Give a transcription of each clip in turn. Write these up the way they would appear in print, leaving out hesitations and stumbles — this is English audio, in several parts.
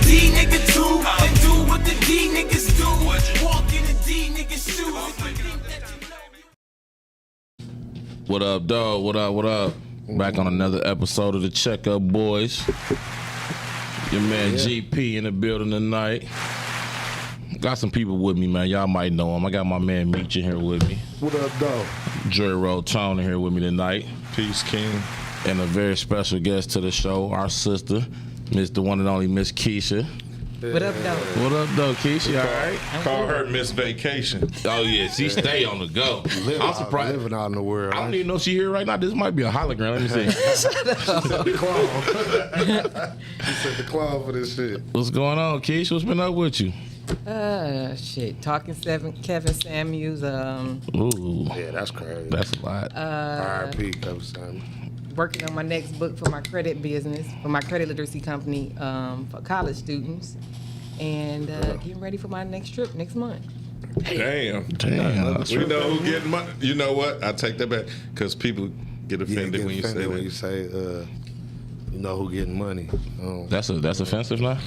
D nigga too, and do what the D niggas do. Walk in the D niggas shoes. What up, dog? What up? What up? Back on another episode of the Checkup Boys. Your man GP in the building tonight. Got some people with me, man. Y'all might know him. I got my man Meech in here with me. What up, dog? Dre Roll Tone in here with me tonight. Peace, King. And a very special guest to the show, our sister, Miss the one and only Miss Keisha. What up, though? What up, though, Keisha? All right? Call her Miss Vacation. Oh, yeah. She stay on the go. I'm surprised. Living out in the world. I don't even know if she here right now. This might be a hologram. Let me see. The clown. He said the clown for this shit. What's going on, Keisha? What's been up with you? Shit. Talking Kevin Samuels. Ooh. Yeah, that's crazy. That's a lot. R.I.P. Kevin Samuels. Working on my next book for my credit business, for my credit literacy company, for college students, and getting ready for my next trip next month. Damn. We know who getting money. You know what? I take that back because people get offended when you say that. When you say, you know who getting money. That's offensive now?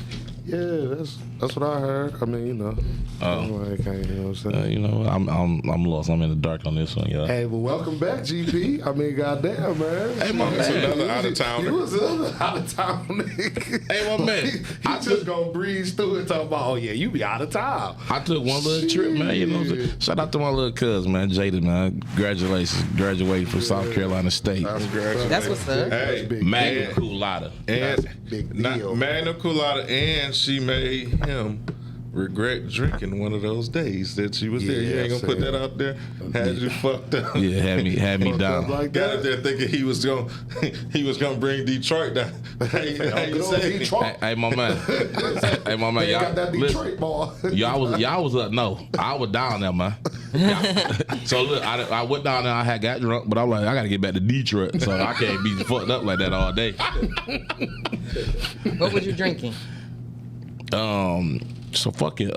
Yeah, that's what I heard. I mean, you know. I can't, you know what I'm saying? You know, I'm lost. I'm in the dark on this one, y'all. Hey, well, welcome back, GP. I mean, goddamn, man. Hey, my That's man. another out of towner. You was another out of town nigga. Hey, my man. He just gonna breeze through it talking about, oh yeah, you be out of town. I took one little trip, man. You know what I'm saying? Shout out to my little cousin, man, Jada, man. Congratulations. Graduated from South Carolina State. That's what's up. Hey, Magna cum laude. and big not deal. Magna cum laude, and she made him regret drinking one of those days that she was there. You Yeah, ain't gonna put that out there. Had you fucked up. Yeah, had me down. Like Got up that. there thinking he was gonna bring Detroit down. How you say? Hey, my man. Hey, my man. They Y'all, got that listen, Detroit ball. y'all was up. No, I was down there, man. So look, I went down there. I had got drunk, but I'm like, I gotta get back to Detroit, so I can't be fucked up like that all day. What was you drinking? So fucking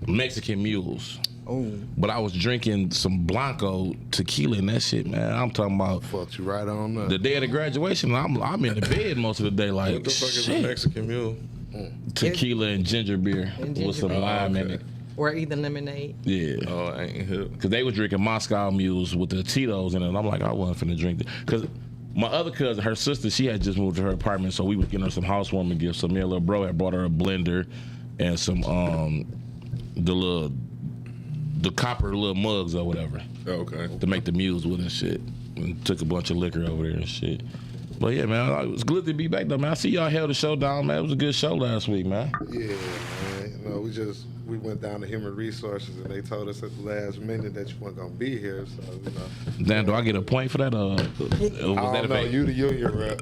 Mexican mules. Oh, But I was drinking some Blanco tequila and that shit, man. I'm talking about Fucked you right on up. the day of the graduation. I'm in the bed most of the day, like What the fuck is a shit. Mexican mule? Tequila and ginger beer And with some ginger beer. lime in it. or either lemonade. Yeah. Oh, I ain't hip. Cause they was drinking Moscow mules with the Tito's in it. And I'm like, I wasn't finna drink it. Cause my other cousin, her sister, she had just moved to her apartment, so we was getting her some housewarming gifts. So me and little bro had brought her a blender and some the copper little mugs or whatever Okay. to make the mules with and shit. And took a bunch of liquor over there and shit. But yeah, man, it was good to be back though, man. I see y'all held the show down, man. It was a good show last week, man. Yeah, man. You know, we went down to Human Resources and they told us at the last minute that you weren't gonna be here. So you know. Damn, do I get a point for that? Was I that don't know. a You the union rep.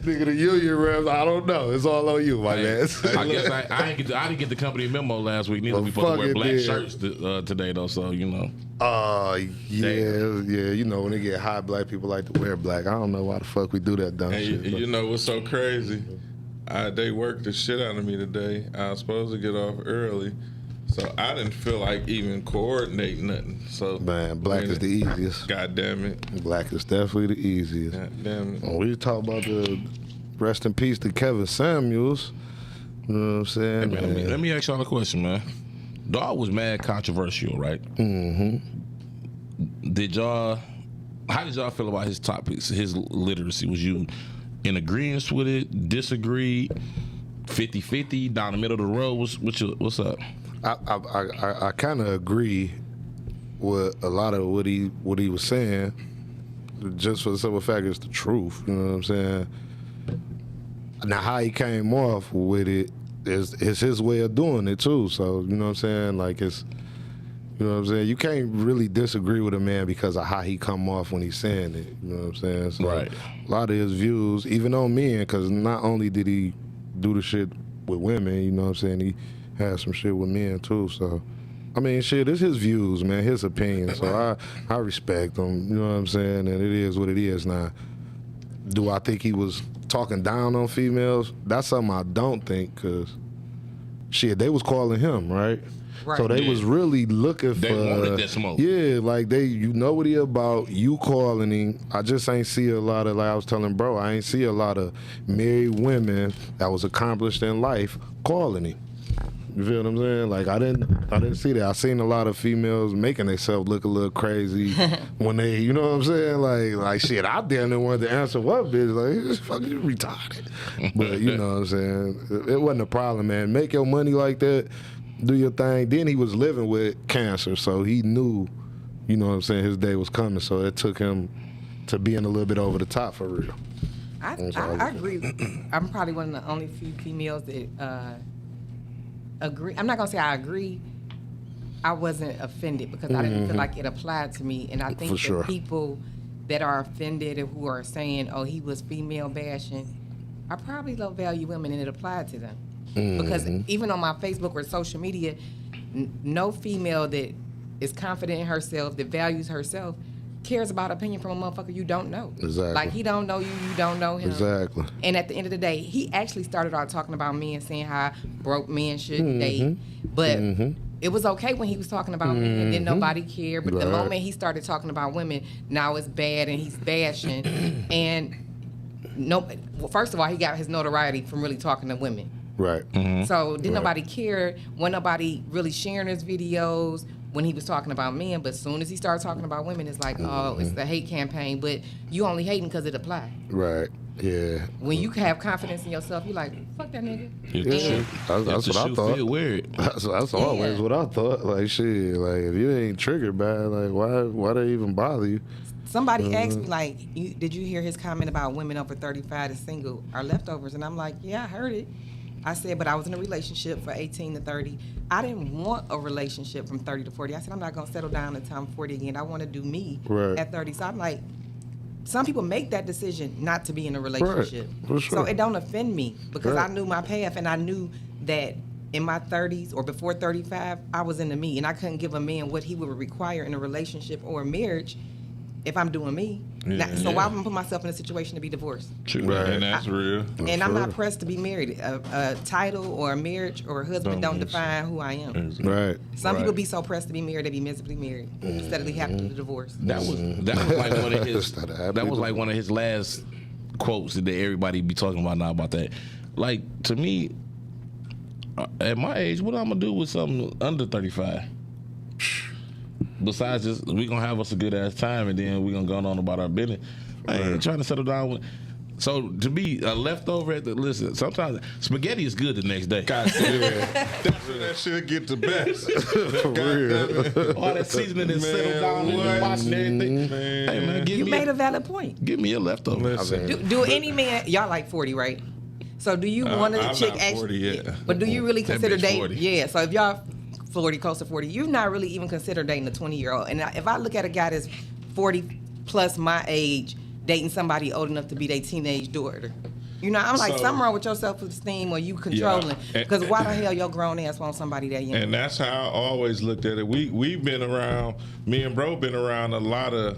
Nigga, the union rep. I don't know. It's all on you, my man. I guess I didn't get the company memo last week. Neither Well, we supposed to wear fuck it black did. shirts today though, so you know. Yeah. You know when they get hot, black people like to wear black. I don't know why the fuck we do that dumb And shit. you know what's so crazy? They worked the shit out of me today. I was supposed to get off early, so I didn't feel like even coordinating nothing. So Man, black is the easiest. God damn it. Black is definitely the easiest. God damn it. When we talk about the rest in peace to Kevin Samuels, you know what I'm saying? Hey, man, let me ask y'all a question, man. Dog was mad controversial, right? Mm-hmm. How did y'all feel about his topics, his literacy? Was you in agreement with it, disagreed, 50-50, down the middle of the road? What's up? I kind of agree with a lot of what he was saying, just for the simple fact it's the truth. You know what I'm saying? Now how he came off with it is his way of doing it too. So you know what I'm saying? Like it's, you know what I'm saying? You can't really disagree with a man because of how he come off when he's saying it. You know what I'm saying? So Right. A lot of his views, even on men, because not only did he do the shit with women, you know what I'm saying? He had some shit with men too. So, I mean, shit, it's his views, man, his opinion. So I respect him. You know what I'm saying? And it is what it is now. Do I think he was talking down on females? That's something I don't think, because shit, they was calling him, right? Right. So they was really looking They for wanted that smoke. Yeah, like you know what he about, you calling him. I just ain't see a lot of, like I was telling bro, I ain't see a lot of married women that was accomplished in life calling him. You feel what I'm saying? Like I didn't see that. I seen a lot of females making themselves look a little crazy when they, you know what I'm saying? Like shit, I damn near wanted to answer what bitch, like this fucking retarded. But you know what I'm saying? It wasn't a problem, man. Make your money like that, do your thing. Then he was living with cancer, so he knew, you know what I'm saying, his day was coming. So it took him to being a little bit over the top for real. I agree. I'm probably one of the only few females that agree. I'm not gonna say I agree. I wasn't offended because I didn't feel like it applied to me, and I think For sure. the people that are offended and who are saying, "Oh, he was female bashing," I probably low value women, and it applied to them. Because even on my Facebook or social media, no female that is confident in herself, that values herself, cares about opinion from a motherfucker you don't know. Exactly. Like he don't know you, you don't know him. Exactly. And at the end of the day, he actually started out talking about men, saying how broke men shouldn't date. But it was okay when he was talking about men, and then nobody cared. But the Right. moment he started talking about women, now it's bad, and he's bashing. And well, first of all, he got his notoriety from really talking to women. Right. So didn't Right. nobody care? Wasn't nobody really sharing his videos when he was talking about men? But as soon as he started talking about women, it's like, oh, it's the hate campaign. But you only hating because it applied. Right. Yeah. When you have confidence in yourself, you like, fuck that nigga. If the Yeah. shoe- That's if the what I shoe thought. fit, wear it. That's always what I thought. Like shit, like if you ain't triggered by it, like why they even bother you? Somebody asked me, like, did you hear his comment about women over 35 that's single are leftovers? And I'm like, yeah, I heard it. I said, but I was in a relationship for 18 to 30. I didn't want a relationship from 30 to 40. I said, I'm not going to settle down until I'm 40 again. I want to do me Right. at 30. So I'm like, some people make that decision not to be in a relationship. For sure. So it don't offend me because Right. I knew my path, and I knew that in my 30s or before 35, I was into me, and I couldn't give a man what he would require in a relationship or a marriage if I'm doing me. So why would I put myself in a situation to be divorced? True. Right. And that's real. And I'm not sure. pressed to be married. A title or a marriage or a husband don't define who I am. Right. Some people be so pressed to be married, they be miserably married instead of they happen to divorce. That was like one of his. Instead of happy That was like one of his last quotes that everybody be talking about now about that. Like to me, at my age, what I'm gonna do with something under 35? Besides just we gonna have us a good ass time and then we gonna go on about our business. I ain't trying to settle down with. So to be a leftover at the listen, sometimes spaghetti is good the next day. God damn it. That's when that shit get the best. For real. All that seasoning is settled down and what? you watching everything. Man. Hey man, You made a valid point. give me a leftover. Listen. Do any man, y'all like 40, right? So do you want a I'm chick not 40 actually? yet. But do you really That consider bitch dating? 40. Yeah. So if y'all 40, close to 40, you're not really even consider dating a 20-year-old. And if I look at a guy that's 40 plus my age, dating somebody old enough to be their teenage daughter. You know, I'm like, So- something wrong with your self-esteem or you controlling. Yeah. Because why the hell your grown ass want somebody that young? And that's how I always looked at it. We've been around, me and bro been around a lot of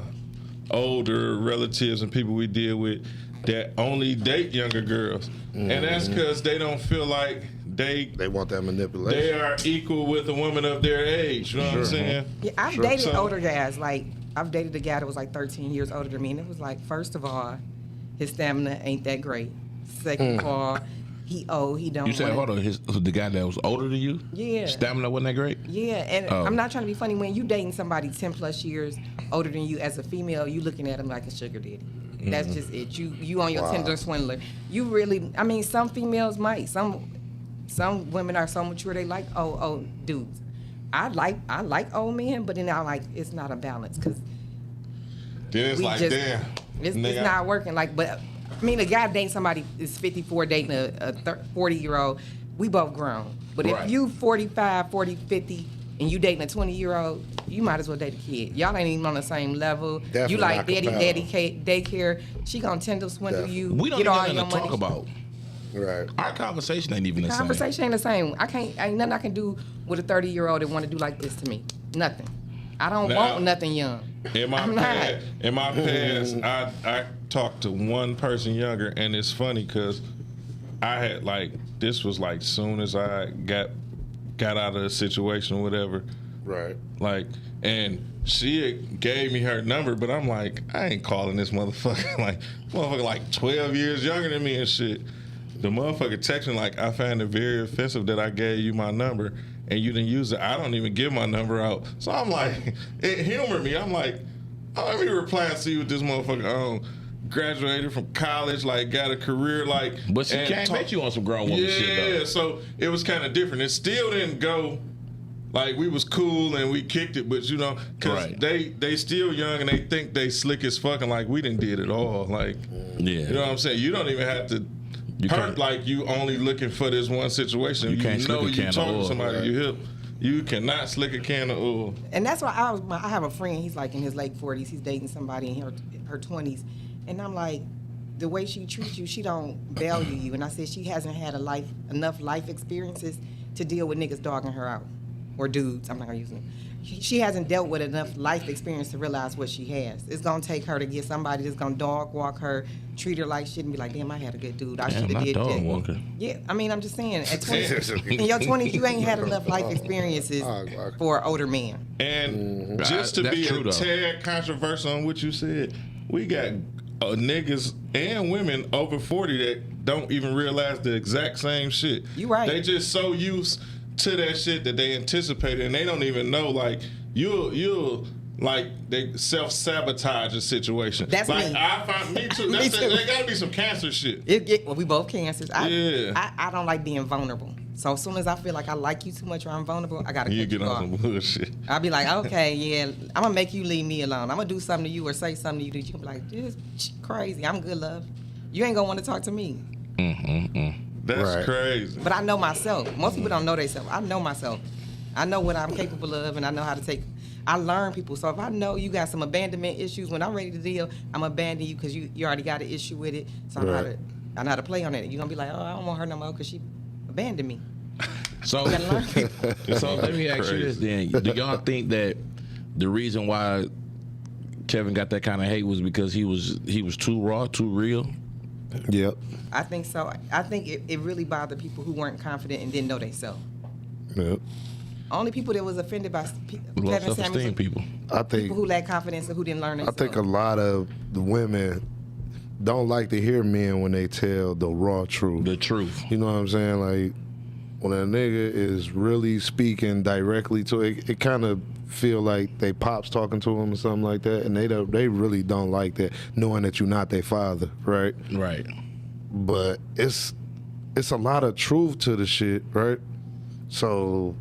older relatives and people we deal with that only date younger girls. And that's because they don't feel like they want that manipulation. they are equal with a woman of their age. You know what I'm saying? Yeah, I've dated So- older guys. Like, I've dated a guy that was like 13 years older than me. And it was like, first of all, his stamina ain't that great. Second of all, he old. He don't You said, want- hold on, the guy that was older than you? Yeah. Stamina wasn't that great? Yeah, and Oh. I'm not trying to be funny. When you dating somebody 10 plus years older than you as a female, you looking at him like a sugar daddy. That's just it. You on your Tinder swindler. You really, I mean, some females might. Some women are so mature they like old dudes. I like old men, but then I like it's not a balance because Then it's we like, just damn. it's nigga, not working. Like, but I mean, a guy dating somebody is 54 dating a 40-year-old. We both grown. But Right. if you 45, 40, 50, and you dating a 20-year-old, you might as well date a kid. Y'all ain't even on the same level. Definitely you like not daddy compatible. daycare. She gonna tend to swindle Definitely. you. We don't get even all have your nothing to money. talk about. Right. Our conversation ain't even the same. Conversation ain't the same. Ain't nothing I can do with a 30-year-old that want to do like this to me. Nothing. I don't Now- want nothing young. In my I'm not. past, I talked to one person younger, and it's funny because I had like this was like soon as I got got out of the situation or whatever. Right. Like, and she gave me her number, but I'm like, I ain't calling this motherfucker. Like, motherfucker like 12 years younger than me and shit. The motherfucker texting like, I found it very offensive that I gave you my number and you didn't use it. I don't even give my number out. So I'm like, it humored me. I'm like, oh, let me reply and see what this motherfucker graduated from college, like got a career, like. But she came at you on some grown woman shit though. Yeah, so it was kind of different. It still didn't go. Like, we was cool and we kicked it, but, you know, because they still young and they think they slick as fucking like we done did it all. Like, you know what I'm saying? You don't even have to hurt like you only looking for this one situation. You know you talking to somebody, you hip. You cannot slick a can of oil. And that's why I have a friend, he's like in his late 40s, he's dating somebody in her 20s. And I'm like, the way she treats you, she don't value you. And I said she hasn't had enough life experiences to deal with niggas dogging her out. Or dudes, I'm not gonna use them. She hasn't dealt with enough life experience to realize what she has. It's gonna take her to get somebody that's gonna dog walk her, treat her like shit, and be like, damn, I had a good dude. I should have did that. Yeah, I mean, I'm just saying, at 20, in your 20s, you ain't had enough life experiences for an older man. And just to be a tad controversial on what you said, we got niggas and women over 40 that don't even realize the exact same shit. You right. They just so used to that shit that they anticipated, and they don't even know. Like you'll like they self-sabotage a situation. That's like me. I find me too. That's Me too. There gotta be some cancer shit. Well, we both cancers. Yeah. I don't like being vulnerable. So as soon as I feel like I like you too much or I'm vulnerable, I gotta You cut get you on off. some bullshit. I'll be like, okay, yeah, I'm gonna make you leave me alone. I'm gonna do something to you or say something to you that you can be like, this is crazy. I'm good, love. You ain't gonna want to talk to me. That's crazy. But I know myself. Most people don't know themselves. I know myself. I know what I'm capable of, and I know how to take. I learn people. So if I know you got some abandonment issues, when I'm ready to deal, I'm gonna abandon you because you already got an issue with it. So I know how to play on it. You're gonna be like, oh, I don't want her no more because she abandoned me. So, so let me ask you this then. Do y'all think that the reason why Kevin got that kind of hate was because he was too raw, too real? Yep. I think so. I think it really bothered people who weren't confident and didn't know themselves. Yep. Only people that was offended by Low Kevin self-esteem Samuelson, people. I think people who lacked confidence and who didn't learn I themselves. think a lot of the women don't like to hear men when they tell the raw truth. The truth. You know what I'm saying? Like, when a nigga is really speaking directly to it, it kind of feel like they pops talking to him or something like that, and they really don't like that, knowing that you're not their father, right? Right. But it's a lot of truth to the shit, right? So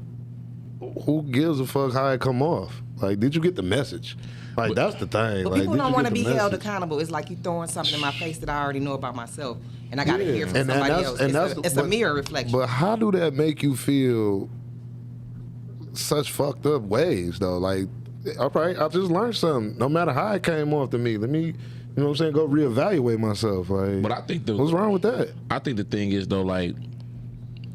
who gives a fuck how it come off? Like, did you get the message? Like, that's the thing. But like, people did don't you want get to the be held message? accountable. It's like you throwing something in my face that I already know about myself, and I got to hear from And somebody that's- else. and that's- It's a mirror reflection. But how do that make you feel such fucked up ways, though? Like, all right, I just learned something. No matter how it came off to me, let me, you know what I'm saying, go reevaluate myself. Like, But I think what's wrong with that? I think the thing is though, like,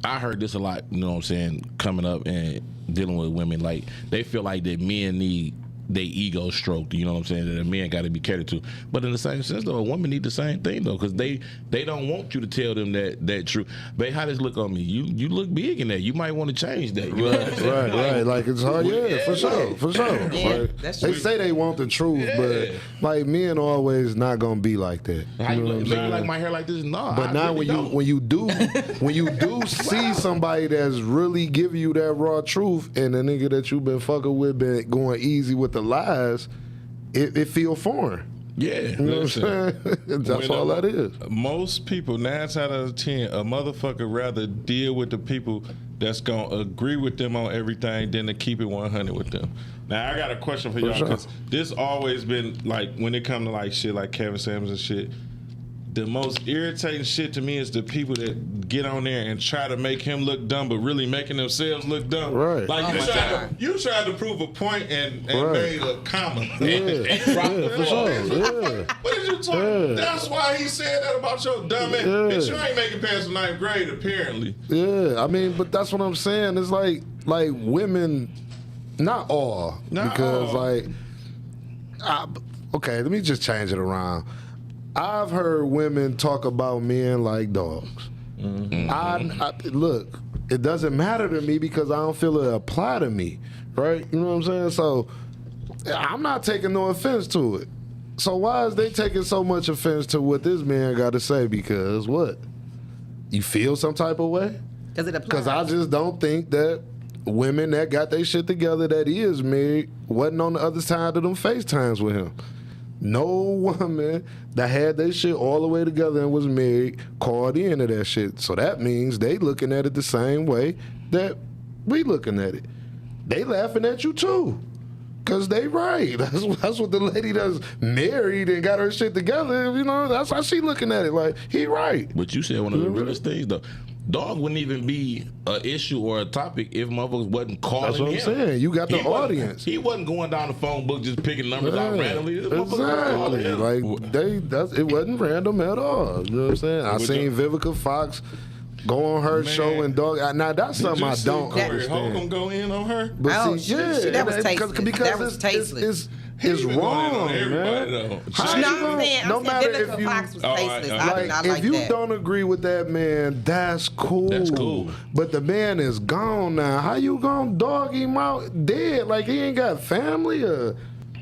I heard this a lot, you know what I'm saying, coming up and dealing with women, like, they feel like that men need their ego stroked, you know what I'm saying, that a man got to be catered to. But in the same sense, though, a woman need the same thing, though, because they don't want you to tell them that truth. Babe, how this look on me? You look big in that. You might want to change that. You know what I'm saying? Right. Like, it's hard. Yeah, for sure. Yeah, Like, that's they true. say they want the truth, but like, men always not gonna be like that. How You you know what I'm look, saying? like my hair like this? No, But I now really don't. when you do see somebody that's really giving you that raw truth, and the nigga that you've been fucking with been going easy with the lies, it feel foreign. Yeah. You know what I'm saying? That's all that is. Most people, 9 out of 10, a motherfucker rather deal with the people that's gonna agree with them on everything than to keep it 100 with them. Now I got a question for y'all, sure. because this always been like, when it come to like shit like Kevin Samuels and shit, the most irritating shit to me is the people that get on there and try to make him look dumb, but really making themselves look dumb. Right. Like, Oh my God. you tried to prove a point and Right. made a comma. Yeah, for sure. Yeah. What did you talk? Yeah. That's why he said that about your dumb ass. Yeah. Bitch, you ain't making past the 9th grade, apparently. Yeah, I mean, but that's what I'm saying. It's like women, not all, Not because all. okay, let me just change it around. I've heard women talk about men like dogs. I look, it doesn't matter to me because I don't feel it apply to me, right? You know what I'm saying? So I'm not taking no offense to it. So why is they taking so much offense to what this man got to say? Because what? You feel some type of way? Because it applies. Because I just don't think that women that got their shit together that he is married wasn't on the other side of them FaceTimes with him. No woman that had their shit all the way together and was married called into that shit. So that means they looking at it the same way that we looking at it. They laughing at you too. Cause they right. That's what the lady that's married and got her shit together, you know, that's how she looking at it. Like, he right. But you said one of the realest things though. Dog wouldn't even be an issue or a topic if motherfuckers wasn't calling That's what I'm saying. You got the audience. He wasn't going down the phone book just picking numbers out randomly. This motherfucker Exactly. calling him. Like it wasn't random at all. You know what I'm saying? I seen Vivica Fox go on her show and dog. Now that's something I don't understand. Holcomb go in on her? But Oh, see, that was tasteless. because That was tasteless. It's been going in wrong, on everybody, man. though. How No, you gonna- no I'm matter saying if Vivica you Fox was Oh, tasteless. I- I do not if like you that. don't agree with that man, that's cool. That's cool. But the man is gone now. How you gonna dog him out dead? Like he ain't got family or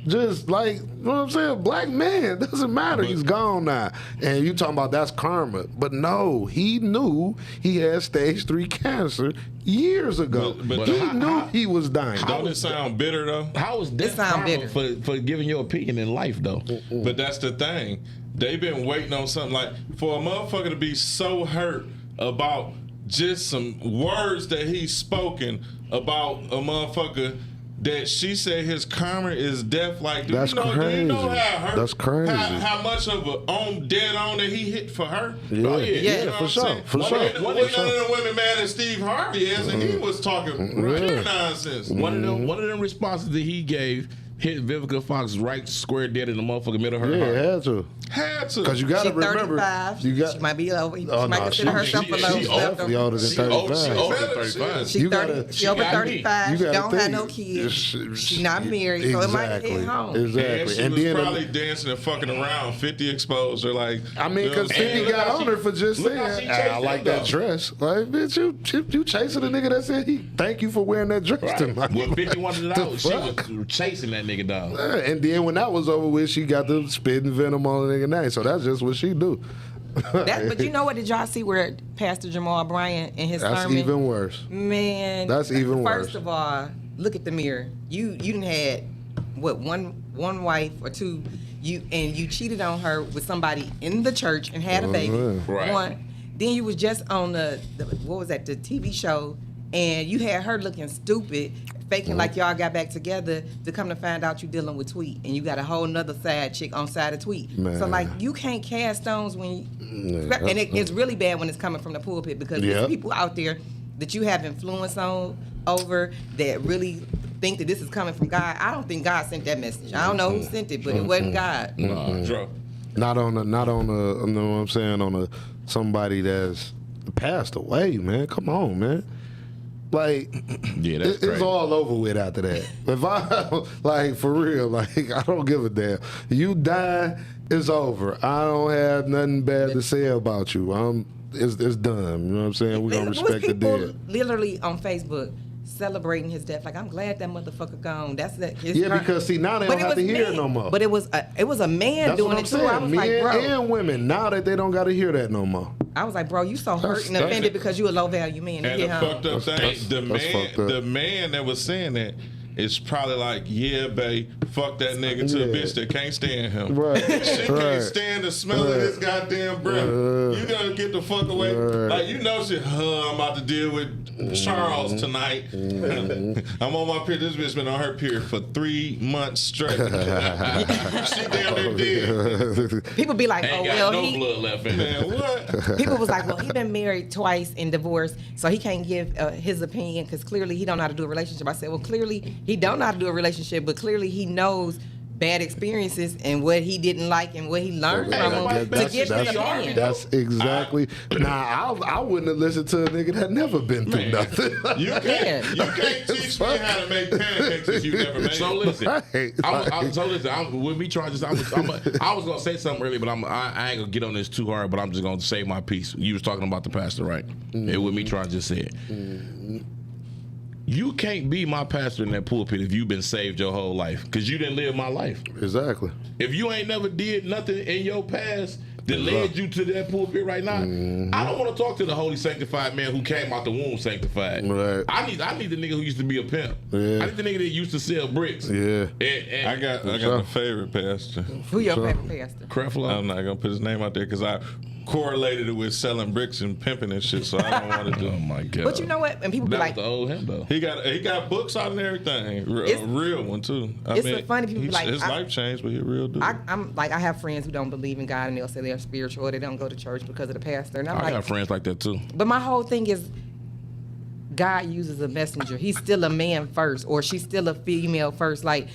just like, you know what I'm saying? Black man, doesn't matter. He's gone now. And you talking about that's karma. But no, he knew he had stage 3 cancer years ago. But he how- knew he was dying. Don't it sound bitter though? How is that sound karma bitter. for giving your opinion in life though? But that's the thing. They've been waiting on something like for a motherfucker to be so hurt about just some words that he's spoken about a motherfucker that she said his karma is death. Like, do That's you know crazy. how hurt? That's crazy. How much of a dead on that he hit for her? Yeah. Oh, yeah. You know what for I'm sure. saying? For One sure. of the women mad at Steve Harvey is, and Mm-hmm. he was talking pure nonsense. One of them responses that he gave hit Vivica Fox right square dead in the motherfucking middle of her Yeah, heart. had to. Had to. Because you got to She's remember. 35. You got, She might be over. She Oh, might no, consider herself she- a she low. definitely older than She 35. older than 35. She's You 30. gotta- She over she got 35. you She gotta don't have think. no kids. Sh- She's not married, so it might hit home. And Exactly. she And was then, probably dancing and fucking around. 50 exposed her like. I mean, because you know, 50 and got on her for just look how she saying, chased I like him, that though. dress. Like, bitch, you chasing a nigga that said he thank you for wearing that dress tonight. When 50 wanted it The out, she fuck? was chasing that nigga down. Yeah, and then when that was over with, she got the spitting venom on the nigga name. So that's just what she do. But you know what? Did y'all see where Pastor Jamal Bryant in his That's sermon? even worse. Man, That's even worse. First of all, look at the mirror. You done had what one wife or two, you cheated on her with somebody in the church and had a baby. Right. One. Then you was just on the what was that, the TV show, and you had her looking stupid, faking like y'all got back together, to come to find out you dealing with Tweet, and you got a whole nother side chick on side of Tweet. Man. So like you can't cast stones when you, and it's really bad when it's coming from the pulpit because Yeah. there's people out there that you have influence over that really think that this is coming from God. I don't think God sent that message. I don't know who sent it, but it wasn't God. Dro. Not on you know what I'm saying, on somebody that's passed away, man. Come on, man. Like, Yeah, that's it's crazy. all over with after that. If I, like, for real, like, I don't give a damn. You die, it's over. I don't have nothing bad to say about you. It's done. You know what I'm saying? We're going to There was respect the people dead. literally on Facebook celebrating his death. Like, I'm glad that motherfucker gone. That's that. Yeah, because, see, now they don't have to hear it no more. But it was a man That's doing what I'm it too. I saying. was Men like, bro. and women, now that they don't got to hear that no more. I was like, bro, you so hurt and That's- offended because you a low value man. And the fucked up thing, that's fucked up. the man that was saying that is probably like, yeah, babe, fuck that nigga to a Yeah. bitch that can't stand him. Right. She Right. can't stand the smell of his goddamn breath. You gotta get the fuck away. Like, you know shit, I'm about to deal with Charles tonight. I'm on my period. This bitch been on her period for 3 months straight. She damn near dead. People be like, oh, Ain't well, got no he. blood left in Man, there. what? People was like, well, he been married twice and divorced, so he can't give his opinion because clearly he don't know how to do a relationship. I said, well, clearly he don't know how to do a relationship, but clearly he knows bad experiences and what he didn't like and what he learned from them to give his opinion. That's exactly. I wouldn't have listened to a nigga that never been through nothing. You can't teach me how to make pancakes if you never made So it. listen, Right. with me trying to, I was gonna say something earlier, but I ain't gonna get on this too hard. But I'm just gonna say my piece. You was talking about the pastor, right? And with me trying to just say it. You can't be my pastor in that pulpit if you've been saved your whole life, because you didn't live my life. Exactly. If you ain't never did nothing in your past that led you to that pulpit right now, I don't want to talk to the holy sanctified man who came out the womb sanctified. Right. I need the nigga who used to be a pimp. Yeah. I need the nigga that used to sell bricks. Yeah. And I got a favorite pastor. Who your favorite pastor? Creflo. I'm not gonna put his name out there because I correlated it with selling bricks and pimping and shit, so I don't want to do. Oh my god. But you know what? And people be That like, was the old him though. He got books out and everything. A real one too. It's so funny, people be like, his life changed, but he a real dude. I'm like, I have friends who don't believe in God and they'll say they're spiritual or they don't go to church because of the pastor. And I'm I like, got friends like that too. but my whole thing is God uses a messenger. He's still a man first, or she's still a female first. Like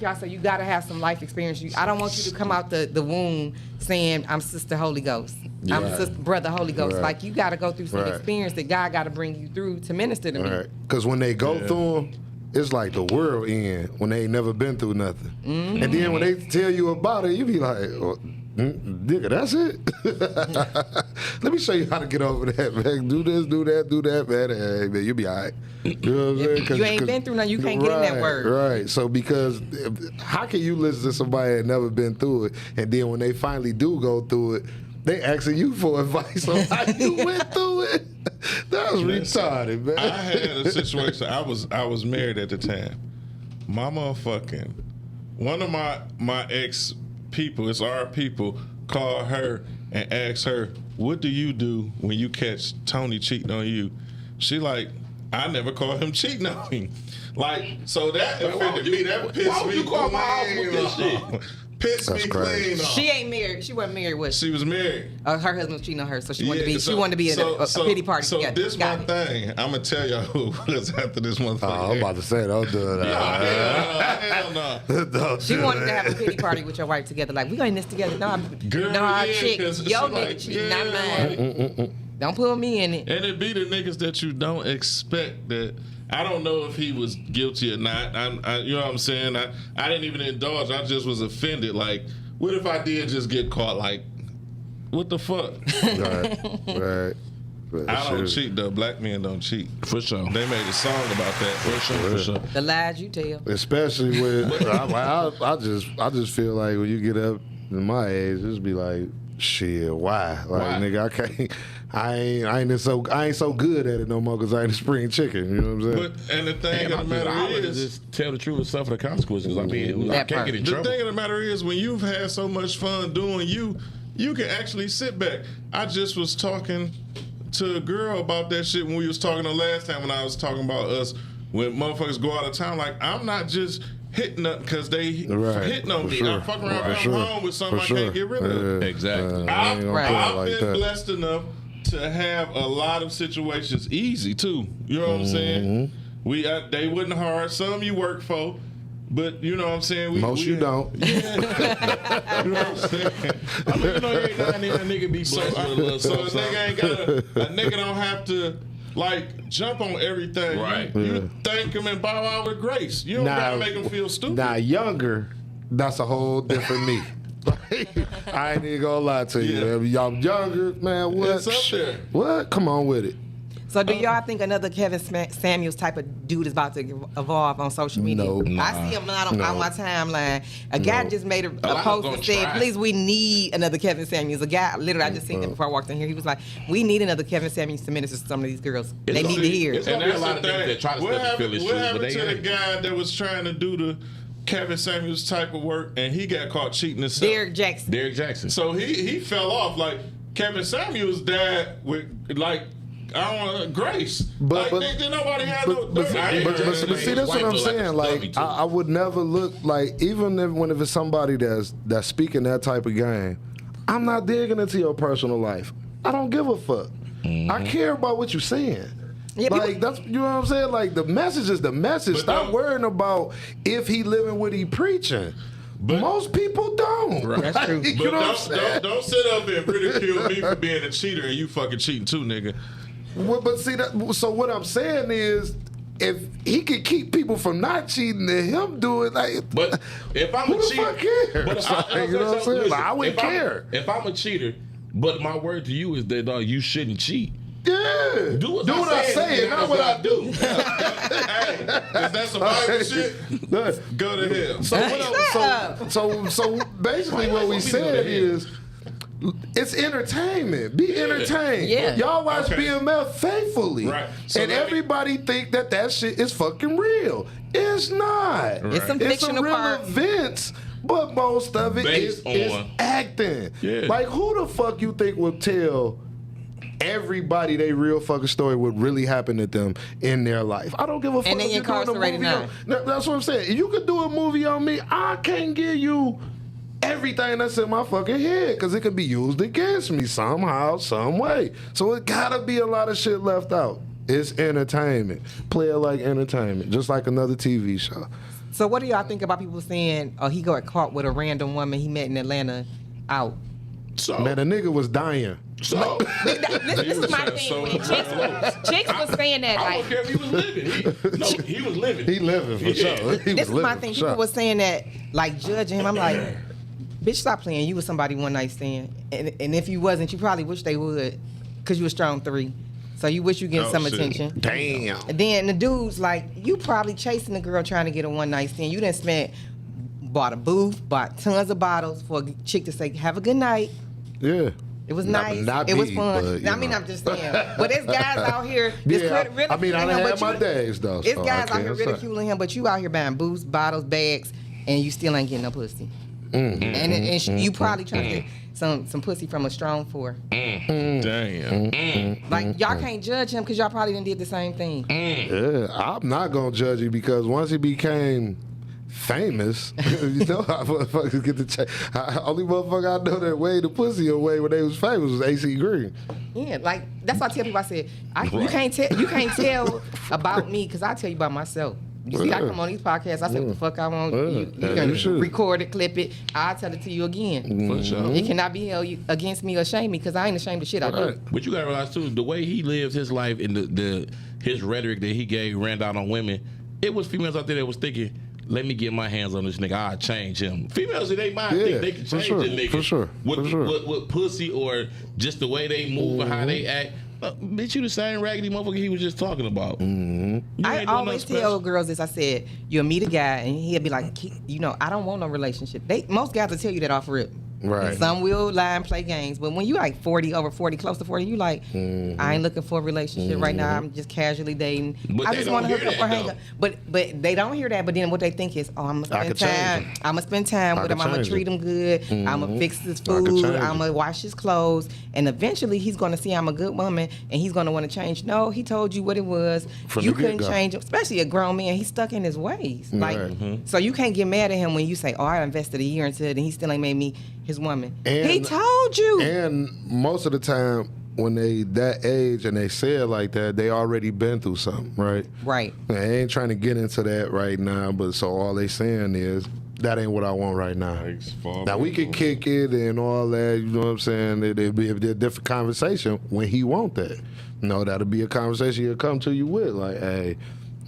y'all said, you got to have some life experience. I don't want you to come out the womb saying, I'm Sister Holy Ghost. I'm Sister Brother Holy Ghost. Right. Like, you got to go through some Right. experience that God got to bring you through to minister to me. Right. Because when they go through them, it's like the world end when they ain't never been through nothing. Mm-hmm. And then when they tell you about it, you be like, oh, nigga, that's it? Let me show you how to get over that, man. Do this, do that, man. Hey, man, you'll be all right. You know what I'm saying? You ain't been through nothing, you can't get in that word. Right. So because how can you listen to somebody that never been through it, and then when they finally do go through it, they asking you for advice on how you went through it? That was retarded, man. I had a situation. I was married at the time. My motherfucking one of my ex people, it's our people, called her and asked her, "What do you do when you catch Tony cheating on you?" She like, "I never called him cheating on me." Like, so that offended me. That pissed why would me you call my house with this clean off. Pissed That's me crazy. clean off. She ain't married. She wasn't married, was she? She was married. Her husband was cheating on her, so she wanted to be. Yeah, She wanted to be in a pity party So together. this Got my it. thing. I'm gonna tell y'all who it was after this motherfucker. Oh, I'm about to say, don't do that. Hell no. Don't She do wanted to that. have a pity party with your wife together. Like, we in this together. No, Girl, no, yeah, chick, 'cause yo she nigga like, cheating, yeah, not mine. Don't put me in it. And it be the niggas that you don't expect that. I don't know if he was guilty or not. I you know what I'm saying? I didn't even indulge. I just was offended. Like, what if I did just get caught? Like, what the fuck? Right. I don't cheat though. Black men don't cheat. For sure. They made a song about that. For sure. The lies you tell. Especially with, I just feel like when you get up in my age, just be like, shit, why? Like, Why? nigga, I ain't so good at it no more because I ain't a spring chicken. You know what I'm saying? But and the thing of the matter I would is, just tell the truth and suffer the consequences. I mean, I That can't part. get in the trouble. thing of the matter is, when you've had so much fun doing you can actually sit back. I just was talking to a girl about that shit when we was talking the last time when I was talking about us when motherfuckers go out of town. Like, I'm not just hitting up because they Right, hitting on for me. sure. I'm fucking around. For I'm sure. home with something For I sure. can't get rid of. Yeah. Exactly. I ain't gonna Right. put it I've like been that. blessed enough to have a lot of situations easy too. You know what I'm saying? They wasn't hard. Some you work for, but you know what I'm saying. Most you don't. You know what I'm saying? I mean, you know, every now and then a nigga be blessed with a little So a something. nigga ain't gotta. A nigga don't have to like jump on everything. Right. You thank him and bow out with grace. You don't gotta make him feel stupid. Now, younger, that's a whole different me. I ain't even gonna lie to you. Yeah. Y'all younger, man, what? It's up there. What? Come on with it. So do y'all think another Kevin Samuels type of dude is about to evolve on social media? No. I see him a lot on my timeline. A guy No. just made a lot post gonna and said, try. please, we need another Kevin Samuels. A guy, literally, I just seen him before I walked in here. He was like, we need another Kevin Samuels to minister to some of these girls. They need to hear It's it. gonna be a lot of the niggas thing. that try to What step and fill his shoes, What but happened they to the ain't. guy that was trying to do the Kevin Samuels type of work and he got caught cheating himself? Derek Jackson. Derek Jackson. So he fell off. Like, Kevin Samuels died with, like, I don't know, grace. But nobody had no. But see, that's what I'm saying. Like, I would never look like, even if it's somebody that's speaking that type of game, I'm not digging into your personal life. I don't give a fuck. I care about what you're saying. Yeah, Like, that's, you know what I'm saying? Like, the message is the message. But Stop don't- worrying about if he living what he preaching. most people don't. Right. That's true. You But know what I'm saying? don't sit up and ridicule me for being a cheater and you fucking cheating too, nigga. Well, but see that. So what I'm saying is, if he could keep people from not cheating, then him do it. Like, But if I'm who a the cheater, fuck cares? but Like, you know what I'm saying? Like, I wouldn't care. If I'm a cheater, but my word to you is that dog, you shouldn't cheat. Yeah. Do what I say, and not what I do. Hey, is that some Bible shit? Go to hell. So basically what we said is, it's entertainment. Be entertained. Yeah. Y'all watch Okay. BMF faithfully. Right. So And let me- everybody think that shit is fucking real. It's not. It's some It's some fictional real parts. events, but most of it is Based on- acting. Yeah. Like, who the fuck you think would tell everybody they real fucking story would really happen to them in their life? I don't give a fuck. And they if you're doing a incarcerated movie now. That's what I'm saying. If you could do a movie on me, I can't give you everything that's in my fucking head because it can be used against me somehow, some way. So it gotta be a lot of shit left out. It's entertainment. Play it like entertainment, just like another TV show. So what do y'all think about people saying, oh, he got caught with a random woman he met in Atlanta out? So, Man, the nigga was dying. so This is my trying to thing sow with him it. Chicks was saying that, I don't like, care if he was living. He was living. He living for Yeah. sure. He this was is my living thing. for People sure. was saying that, like, judging him. I'm like, bitch, stop playing. You was somebody one night stand. And if you wasn't, you probably wish they would because you was strong 3. So you wish you get Oh, some shit. attention. Damn. And then the dude's like, you probably chasing the girl trying to get a one night stand. You done bought a booth, bought tons of bottles for a chick to say, have a good night. Yeah. It was Not- nice. not it was me, fun. but, you I mean, know. I'm just saying. But there's guys out here. Yeah, Really I mean, I done had my days, though. It's so I guys out can't here say. ridiculing him, but you out here buying booze, bottles, bags, and you still ain't getting no pussy. And you probably trying to get some pussy from a strong 4. Damn. Like, y'all can't judge him because y'all probably done did the same thing. Yeah, I'm not gonna judge you because once he became famous, you know how motherfuckers get the check. Only motherfucker I know that weighed the pussy away when they was famous was AC Green. Yeah, like that's why I tell people. I said you can't tell about me because I tell you about myself. You see, I come on these podcasts. I say what the fuck I want. You Yeah, can you should. record it, clip it. I'll tell it to you again. For sure. It cannot be held against me or shame me because I ain't ashamed of shit I do. But you gotta realize too, the way he lives his life and his rhetoric that he ran down on women, it was females out there that was thinking, let me get my hands on this nigga, I'll change him. Females in their mind Yeah, think they can for change sure, the nigga. for sure, With, for sure. With pussy or just the way they move or how they act. Bitch, you the same raggedy motherfucker he was just talking about. You I ain't doing always nothing tell special. girls this. I said, you'll meet a guy and he'll be like, you know, I don't want no relationship. Most guys will tell you that off rip. Right. Some will lie and play games, but when you like 40, over 40, close to 40, you like, I ain't looking for a relationship right now. I'm just casually dating. But I they just don't want to hear hook up that, or hang though. up. But they don't hear that. But then what they think is, oh, I'm I gonna could spend change time. it. I'm gonna spend time with I him. could I'm gonna change treat it. him good. I'm gonna fix his could food. change I'm it. gonna wash his clothes, and eventually he's gonna see I'm a good woman, and he's gonna want to change. No, he told you what it was. From You the couldn't get-go. change him, especially a grown man. He's stuck in his ways. Like, Right. so you can't get mad at him when you say, "Oh, I invested a year into it, and he still ain't made me his woman." And- He told you. And most of the time, when they that age and they say it like that, they already been through something, right? Right. They ain't trying to get into that right now, but so all they saying is that ain't what I want right now. Now we could kick it and all that, you know what I'm saying? It'd be a different conversation when he want that. You know, that'll be a conversation he'll come to you with, like, hey,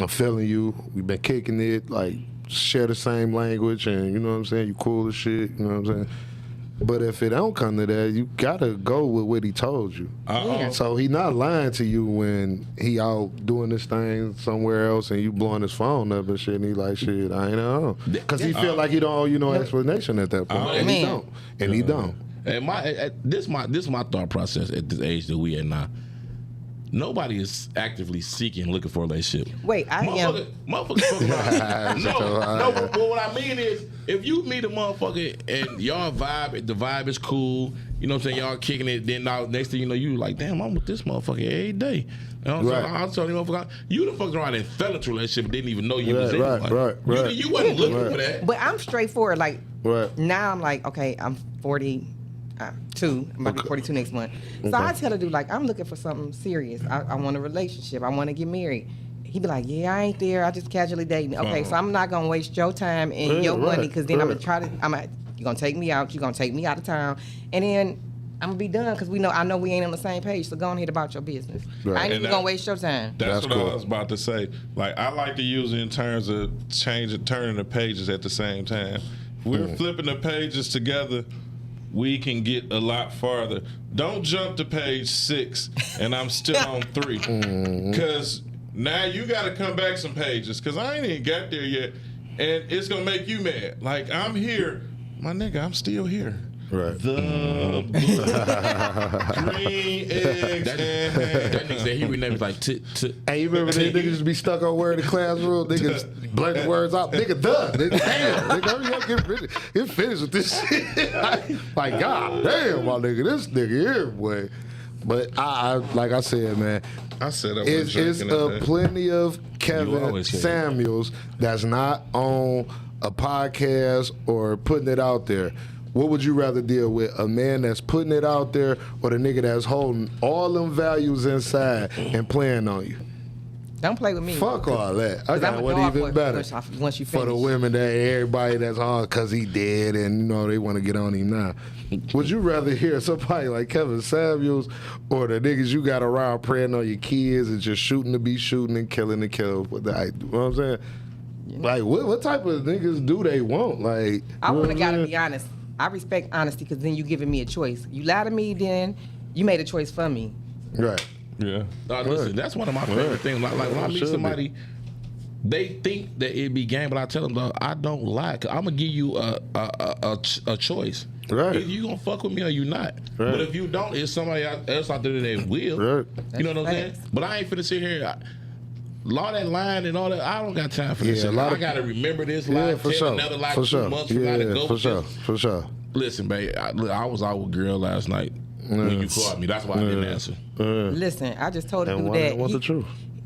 I'm feeling you. We've been kicking it, like, share the same language, and you know what I'm saying? You cool as shit, you know what I'm saying? But if it don't come to that, you gotta go with what he told you. Yeah. So he not lying to you when he out doing this thing somewhere else and you blowing his phone up and shit, and he like, shit, I ain't know. Because he feel like he don't owe you no explanation at that point. And he Man. don't. And he don't. And this my thought process at this age that we at now. Nobody is actively seeking, looking for a relationship. Wait, I am. Motherfucker fuck around. no, but what I mean is, if you meet a motherfucker and y'all vibe, the vibe is cool, you know what I'm saying, y'all kicking it, then now next thing you know, you like, damn, I'm with this motherfucker every day. You know what I'm saying? Right. I'll tell you, motherfucker, you the fuck around and fell into a relationship and didn't even know you was in Right, one. right. You wasn't looking Right. for that. But I'm straightforward. Like, Right. now I'm like, okay, I'm 42. I'm about to be 42 next month. So I tell a dude, like, I'm looking for something serious. I want a relationship. I want to get married. He be like, yeah, I ain't there. I just casually dating. Okay, so I'm not gonna waste your time and your money because then I'm you're gonna take me out. You're gonna take me out of town, and then I'm gonna be done because I know we ain't on the same page. So go on ahead about your business. Right. I ain't even gonna waste your time. That's what cool. I was about to say. Like, I like to use it in terms of turning the pages at the same time. If we're flipping the pages together, we can get a lot farther. Don't jump to page 6 and I'm still on 3. Because now you got to come back some pages because I ain't even got there yet. And it's going to make you mad. Like, I'm here. My nigga, I'm still here. Right. The green eggs and ham. That nigga said he remembers like Hey, you remember these niggas just be stuck on word in the classroom? Niggas blurt words out. Nigga, duh. Nigga, damn. Nigga, hurry up, get finished with this shit. Like, God damn, my nigga, this nigga here, boy. But I like I said, man, I said I was it's drinking that day. plenty of You Kevin always say Samuels that's not on a podcast or putting it out there. What would you rather deal with? A man that's putting it out there or the nigga that's holding all them values inside and playing on you? Don't play with me. Fuck all that. I got I'm a one dog even for- better. once you For the finish. women that everybody that's on because he dead and they want to get on him now. Would you rather hear somebody like Kevin Samuels or the niggas you got around praying on your kids and just shooting to be shooting and killing to kill? You know what I'm saying? Like, what type of niggas do they want? Like, I you know would what have I'm got to saying? be honest. I respect honesty because then you giving me a choice. You lie to me, then you made a choice for me. Right. Yeah. listen, that's one of my favorite things. Like when I meet Should be. somebody, they think that it be game, but I tell them, though, I don't lie. 'Cause I'm gonna give you a choice. Right. If you gonna fuck with me or you not. Right. But if you don't, it's somebody else out there that will. Right. You know what I'm saying? Facts. But I ain't finna sit here. All that lying and all that, I don't got time for this. Yeah, shit. a lot I of- gotta remember this lie, Yeah, for tell sure. another lie For 2 sure. months from now to Yeah, go for with sure. this. For sure. Listen, babe, I was out with a girl last night when you called me. That's why I didn't answer. Listen, I just told him And that. want the truth.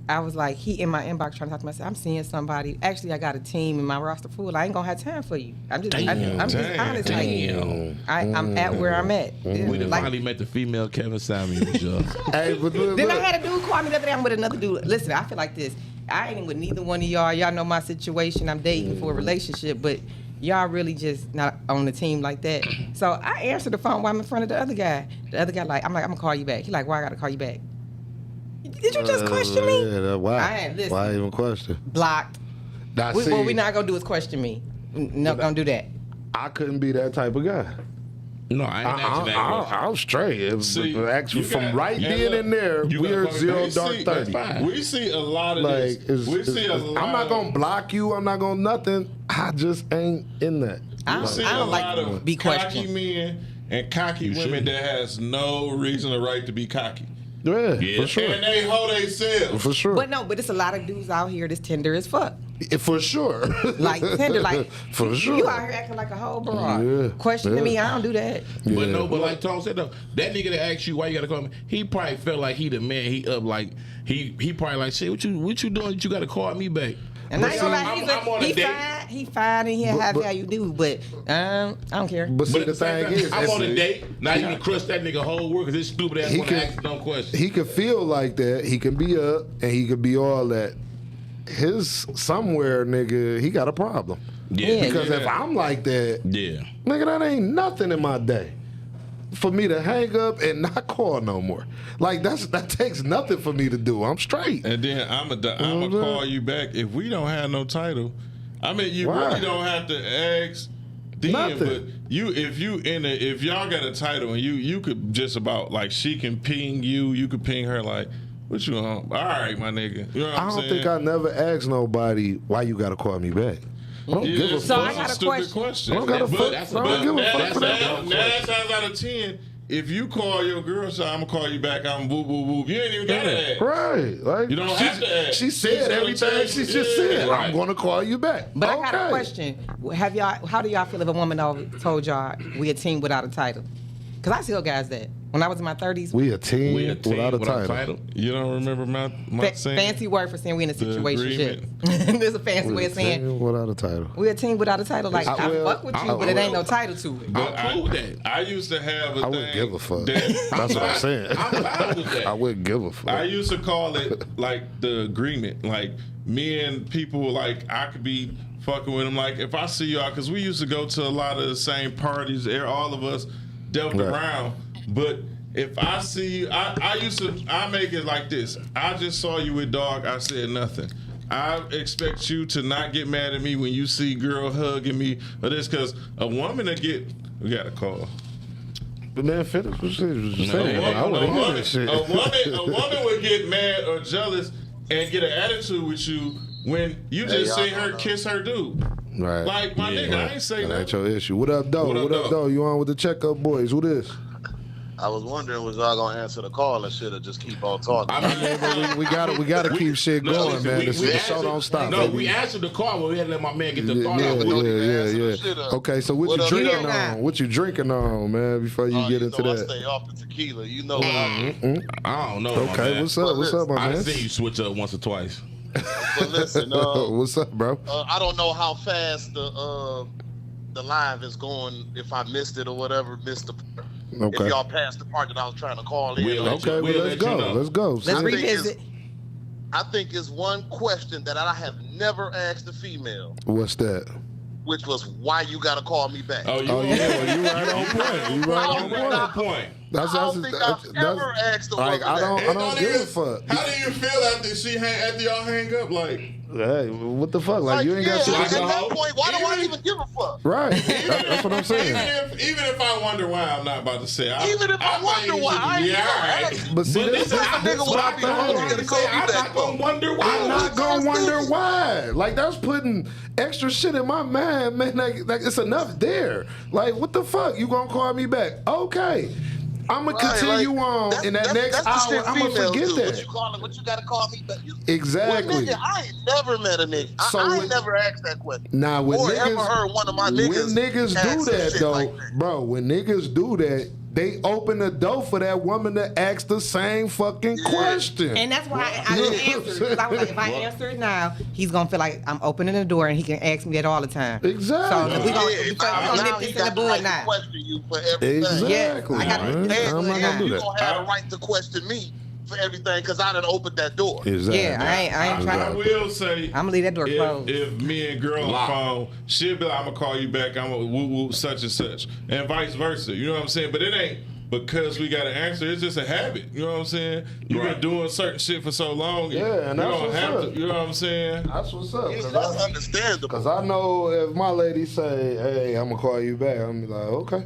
I was like, he in my inbox trying to talk to me. I said, I'm seeing somebody. Actually, I got a team in my roster full. I ain't gonna have time for you. I'm just honest. Damn. I'm at where I'm at. We done Like, finally met the female Kevin Samuels, y'all. Hey, but look, then I had a dude call me the other day. I'm with another dude. Listen, I feel like this. I ain't with neither one of y'all. Y'all know my situation. I'm dating for a relationship, but y'all really just not on the team like that. So I answered the phone while I'm in front of the other guy. The other guy I'm gonna call you back. He like, why I gotta call you back? Did you just question me? Yeah, why? I ain't listen. Why even question? Blocked. Now, What see, we not gonna do is question me. No, don't do that. I couldn't be that type of guy. No, I ain't asking that question. I'm straight. It was See, actually you from got- right and then look, and there, you we're gotta- 0 we dark see- 30. fine. We see a lot of Like, this. We see a lot. I'm not gonna block you. I'm not gonna nothing. I just ain't in that. I We see don't a like lot to of be cocky questioned. men and cocky women that has no reason or right to be cocky. Yeah, Yeah. for sure. And they hold themselves. For sure. But it's a lot of dudes out here that's tender as fuck. For sure. Like tender, like For sure. You out here acting like a whole broad. Yeah, Questioning yeah. me, I don't do that. But no, but like Tom said though, that nigga that asked you why you gotta call me, he probably felt like he the man. He up like he probably like, shit, what you doing? That you gotta call me back. And I ain't gonna lie, I'm on a he date. fine, he fine, and he a high value dude, but I don't care. But see, But the at same thing time, is, I'm on a it's- date. Now you can crush that nigga whole work because his stupid ass He want to can- ask dumb questions. he can feel like that. He can be up and he can be all that. His somewhere, nigga, he got a problem. Yeah. Because if I'm like that, Yeah. nigga, that ain't nothing in my day. For me to hang up and not call no more. Like that takes nothing for me to do. I'm straight. And then I'ma call you back if we don't have no title. I mean, you Why? really don't have to ask. Then, Nothing. but if y'all got a title and you could just about like she can ping you could ping her like, what you on? All right, my nigga. You know what I I'm don't saying? think I never asked nobody why you gotta call me back. I don't give a So fuck. I got a stupid question. I don't got a But fuck. that's- I don't give a fuck for that. 9 times out of 10, if you call your girl, so I'm gonna call you back. I'm whoop whoop whoop. You ain't even gotta ask. Right. Like You don't she, have to ask. She She's said gonna everything tell you. she just Yeah, said. right. I'm gonna call you back. But I got a Okay. question. How do y'all feel if a woman told y'all we a team without a title? Because I tell guys that. When I was in my 30s. We a team, We a team without a title. You don't remember my saying? Fancy word for saying we in a The situationship. There's a fancy way of saying Team without a title. we a team without a title. Like, I fuck with you, but it ain't no title to it. But I'm cool with that. I used to have a I wouldn't thing give a fuck. that- That's what I'm saying. I'm fine with that. I wouldn't give a fuck. I used to call it like the agreement. Like me and people, like I could be fucking with them. Like if I see y'all, because we used to go to a lot of the same parties. All of us dealt Right. around. But if I see you, I make it like this. I just saw you with dog. I said nothing. I expect you to not get mad at me when you see girl hugging me or this, because a woman to get. We got a call. But man, finish what you was No, saying. a I want to hear this shit. A woman would get mad or jealous and get an attitude with you when you just see her kiss her dude. Right. Like my nigga, I ain't say That ain't nothing. your issue. What up, though? What up, What up, though? though? You on with the checkup boys? Who this? I was wondering, was y'all gonna answer the call or should I just keep on talking? I mean, We gotta keep shit no, going, listen, man. we The show answered- don't stop. No, baby. we answered the call, but we had to let my man get the Yeah, thought out. don't even answer the yeah. shit up. Okay, so what What you up, drinking though? on? What you drinking on, man? Before you get into I that. stay off the tequila. You know what I do. I don't know. my Okay, man. what's up? What's up, my I man? done seen you switch up once or twice. But listen, What's up, bro? I don't know how fast the live is going. If I missed it or whatever, missed the. Okay. If y'all passed the part that I was trying to call in. We'll let Okay, you- well, we'll let's let you go. know. Let's go. Let's See? think revisit. I think it's one question that I have never asked a female, What's that? which was why you gotta call me back. Oh, you Oh yeah, well, you right on point. You right on point. point. That's I don't think I've ever asked a woman like I that. don't give a fuck. How do you feel after y'all hang up? Like, Hey, what the fuck? Like you ain't got shit. at to do. that point, why do I even give a fuck? Right. That's what I'm saying. even if I wonder why, I'm not about to say. Even if I wonder why, I ain't yeah, gonna all right. ask. But see, But this this is is nigga what I be holding I'm to call me I'm back not gonna for. wonder why. I'm not gonna wonder why. Like that's putting extra shit in my mind, man. Like it's enough there. Like what the fuck? You gonna call me back? Okay. I'm gonna continue on in that next hour. I'm gonna forget that. What you gotta call me back? Exactly. Well, nigga, I ain't never met a nigga. So I when- ain't never asked that question. Nah, when Or ever niggas, heard one of my when niggas niggas ask do some that shit though, like that. bro, when niggas do that, they open the door for that woman to ask the same fucking question. And that's why I didn't answer. Because I was like, if I answer it now, he's gonna feel like I'm opening the door and he can ask me that all the time. Exactly. So we gonna now nip he this in got the the right bud to now. question you for everything. Exactly. I gotta man. do that. I'm not gonna do You that. gonna have the right to question me for everything because I done opened that door. Exactly. Yeah, I ain't I trying to. will say, I'm gonna leave that door closed. if me and girl on the Lock. phone, she'll be like, I'm gonna call you back. I'm gonna woo woo such and such, and vice versa. You know what I'm saying? But it ain't because we got to answer. It's just a habit. You know what I'm saying? You've Right. been doing certain shit for so long. Yeah, and you that's don't what's have up. to. You know what I'm saying? That's what's up. Yeah, that's understandable. Cause I know if my lady say, "Hey, I'm gonna call you back," I'm be like, "Okay."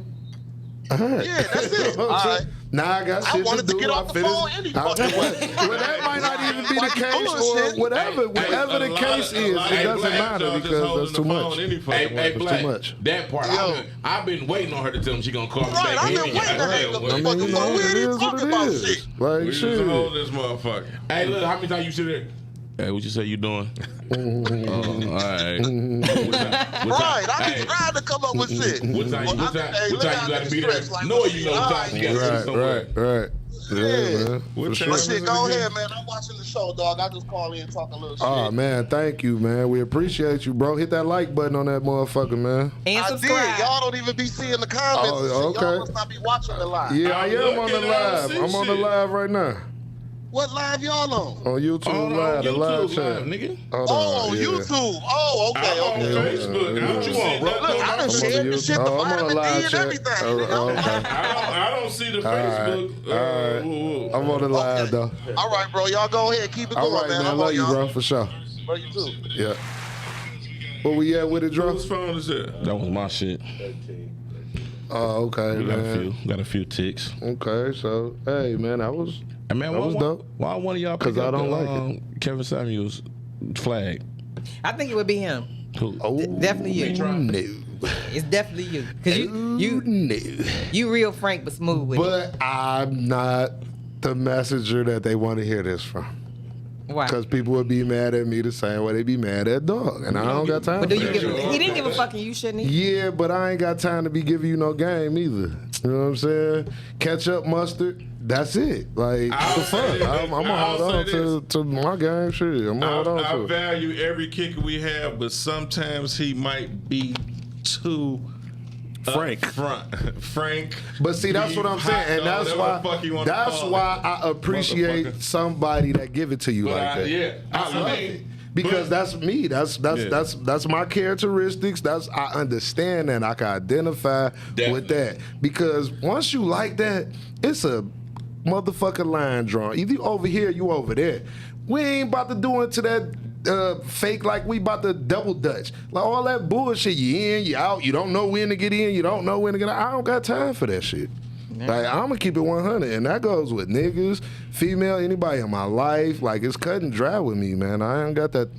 All right. Yeah, that's it. You know what I'm All saying? right. Now I got I shit wanted to to do. get off the finished- phone any I- fucking way. Well, that might not even be the Fucking case, or bullshit. whatever the case is. It doesn't matter because that's too much. Hey, It's Black, too much. that part, Yo. I've been waiting on her to tell me she gonna call me Right, back. I've He been ain't waiting got to hang that up way. the I fucking mean, phone. We it ain't is even what talking it about is. shit. Like We shit. just hold this motherfucker. Hey, look, how many times you sit there? Hey, what you say you doing? All right. Right, I Hey. be trying to come up with shit. What time Well, you I think, hey, look, gotta I be be there? stressed like Knowing this you know shit. what All time you gotta be Right, somewhere. right. Yeah, man. What For time sure. But is shit, it go again? ahead, man. I'm watching the show, dog. I just call in and talk a little shit. Oh man, thank you, man. We appreciate you, bro. Hit that like button on that motherfucker, man. And I did. subscribe. Y'all don't even be seeing the comments. Oh, and shit. okay. Y'all must not be watching the live. Yeah, I I'm am on the looking, I don't live. see I'm on the shit. live right now. What live y'all on? On YouTube On live, the live YouTube chat. live, nigga. Hold Oh, on, yeah. YouTube. Oh, I'm okay, on okay. Facebook. I don't see you on, bro? nothing Look, I on done I'm on shared the the shit, YouTube. the Oh, I'm on the vitamin D live and chat. everything. Oh, nigga. okay. I don't see the All right. Facebook. All right. Woo-woo. I'm on the live though. All right, bro. Y'all go ahead. Keep it All going, right, man. man. I'm Love on you, y'all. bro, for sure. Love you too. Yeah. Where we at with it, Dro? Whose phone is that? That was my shit. Oh, okay, man. Got a few ticks. Okay, so hey, man, I was. Hey, man, That why was one- dope. Why one of y'all 'Cause pick I up don't the, like Kevin Samuels flag? I think it would be him. Who? Oh, Definitely you. no. It's definitely you. Cause you no. you real frank but smooth with it. But I'm not the messenger that they want to hear this from. Why? Because people would be mad at me the same way they be mad at dog. And I don't got time But do for you that give? shit. He didn't give a fuck, and you shouldn't. He? Yeah, but I ain't got time to be giving you no game either. You know what I'm saying? Ketchup, mustard. That's it. Like, what the fuck? I'm gonna hold on to my gang shit. I'm gonna hold on to I it. value every kicker we have, but sometimes he might be too frank. But see, that's what I'm saying, and that's why I appreciate somebody that give it to you like that. Yeah, I love it. Because that's me. That's my characteristics. I understand that. I can identify with that. Because once you like that, it's a motherfucking line drawn. Either you over here, you over there. We ain't about to do it to that fake like we about to double dutch. Like all that bullshit. You in, you out. You don't know when to get in. You don't know when to get out. I don't got time for that shit. Like, I'm gonna keep it 100, and that goes with niggas, female, anybody in my life. Like, it's cut and dry with me, man. I don't got that.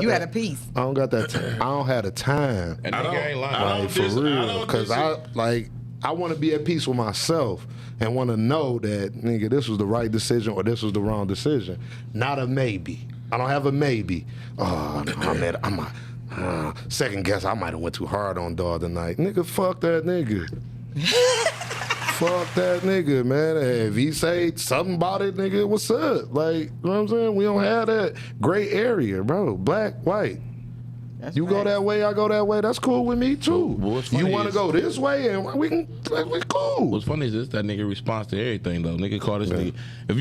You had a piece. I don't got that. I don't have the time. And nigga ain't lying. Like, for real, because I want to be at peace with myself and want to know that, nigga, this was the right decision or this was the wrong decision. Not a maybe. I don't have a maybe. Oh, no, I'm second guess. I might have went too hard on dog tonight. Nigga, fuck that nigga. Fuck that nigga, man. If he say something about it, nigga, what's up? Like, you know what I'm saying? We don't have that gray area, bro. Black, white. That's you go that way, I go that way. That's cool with me too. You want to go this way, and we cool. What's funny is this: that nigga responds to everything though. Nigga call this nigga. If